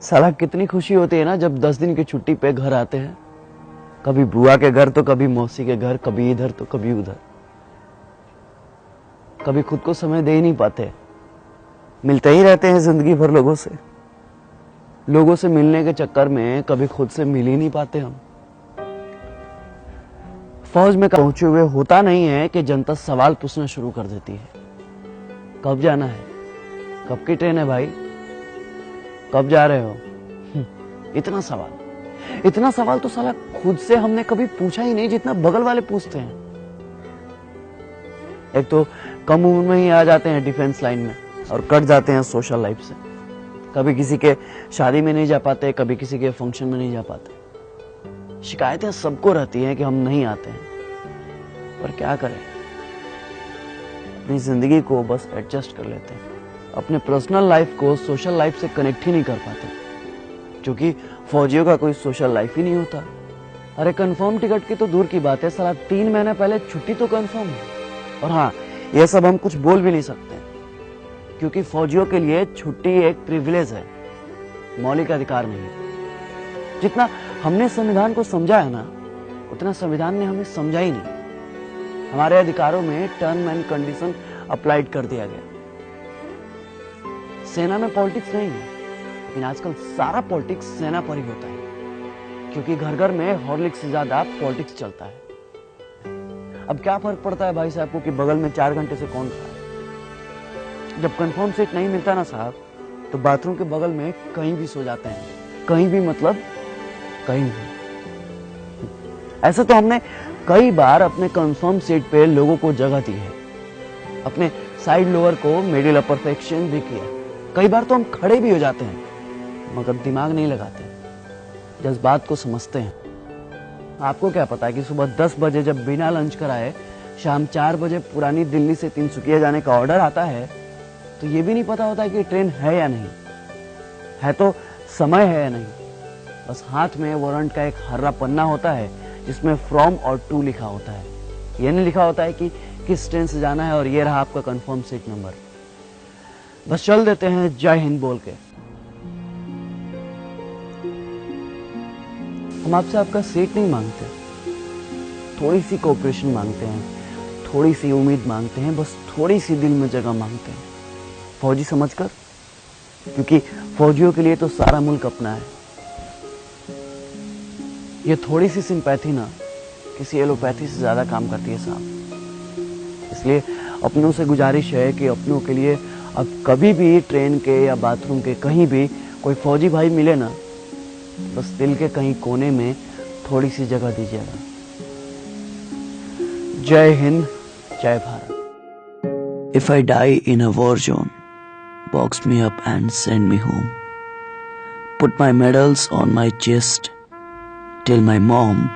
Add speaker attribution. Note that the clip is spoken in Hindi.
Speaker 1: साला कितनी खुशी होती है ना जब 10 दिन की छुट्टी पे घर आते हैं। कभी बुआ के घर तो कभी मौसी के घर, कभी इधर तो कभी उधर। कभी खुद को समय दे ही नहीं पाते, मिलते ही रहते हैं जिंदगी भर लोगों से। लोगों से मिलने के चक्कर में कभी खुद से मिल ही नहीं पाते हम। फौज में पहुंचे हुए होता नहीं है कि जनता सवाल पूछना शुरू कर देती है। कब जाना है, कब की ट्रेन है भाई, कब जा रहे हो। इतना सवाल तो साला खुद से हमने कभी पूछा ही नहीं जितना बगल वाले पूछते हैं। एक तो कम उम्र में ही आ जाते हैं डिफेंस लाइन में और कट जाते हैं सोशल लाइफ से। कभी किसी के शादी में नहीं जा पाते, कभी किसी के फंक्शन में नहीं जा पाते। शिकायतें सबको रहती हैं कि हम नहीं आते हैं, पर क्या करें, अपनी जिंदगी को बस एडजस्ट कर लेते हैं। अपने पर्सनल लाइफ को सोशल लाइफ से कनेक्ट ही नहीं कर पाते, क्योंकि फौजियों का कोई सोशल लाइफ ही नहीं होता। अरे कंफर्म टिकट की तो दूर की बात है, साला 3 महीने पहले छुट्टी तो कंफर्म है। और हाँ, ये सब हम कुछ बोल भी नहीं सकते, क्योंकि फौजियों के लिए छुट्टी एक प्रिविलेज है, मौलिक अधिकार नहीं। जितना हमने संविधान को समझा है ना, उतना संविधान ने हमें समझा ही नहीं। हमारे अधिकारों में टर्म एंड कंडीशन अप्लाइड कर दिया गया। सेना में पॉलिटिक्स नहीं है, लेकिन आजकल सारा पॉलिटिक्स सेना पर ही होता है, क्योंकि घर घर में हॉर्लिक्स से ज्यादा पॉलिटिक्स चलता है। अब क्या फर्क पड़ता है भाई साहब को कि बगल में 4 घंटे से कौन खड़ा है। जब कंफर्म सीट नहीं मिलता ना साहब, तो बाथरूम के बगल में कहीं भी सो जाते हैं। कहीं भी मतलब कहीं भी। ऐसे तो हमने कई बार अपने कंफर्म सीट पे लोगों को जगह दी है, अपने साइड लोअर को मिडिल अपर सेक्शन भी किया। कई बार तो हम खड़े भी हो जाते हैं, मगर दिमाग नहीं लगाते, जज्बात को समझते हैं। आपको क्या पता है कि सुबह 10 बजे जब बिना लंच कराए शाम 4 बजे पुरानी दिल्ली से तिनसुकिया जाने का ऑर्डर आता है, तो ये भी नहीं पता होता है कि ट्रेन है या नहीं है, तो समय है या नहीं। बस हाथ में वारंट का एक हर्रा पन्ना होता है जिसमें फ्रॉम और टू लिखा होता है। ये नहीं लिखा होता है कि किस ट्रेन से जाना है और ये रहा आपका कंफर्म सीट नंबर। बस चल देते हैं जय हिंद बोल के। हम आपसे आपका सीट नहीं मांगते, थोड़ी सी कोऑपरेशन मांगते हैं, थोड़ी सी उम्मीद मांगते हैं, बस थोड़ी सी दिल में जगह मांगते हैं, फौजी समझकर। क्योंकि फौजियों के लिए तो सारा मुल्क अपना है। ये थोड़ी सी सिंपैथी ना किसी एलोपैथी से ज्यादा काम करती है साहब। इसलिए अपनों से गुजारिश है कि अपनों के लिए अब कभी भी ट्रेन के या बाथरूम के कहीं भी कोई फौजी भाई मिले ना, बस दिल के कहीं कोने में थोड़ी सी जगह दीजिएगा। जय हिंद, जय Bharat.
Speaker 2: If I die in a war zone, box me up and send me home. Put my medals on my chest till my mom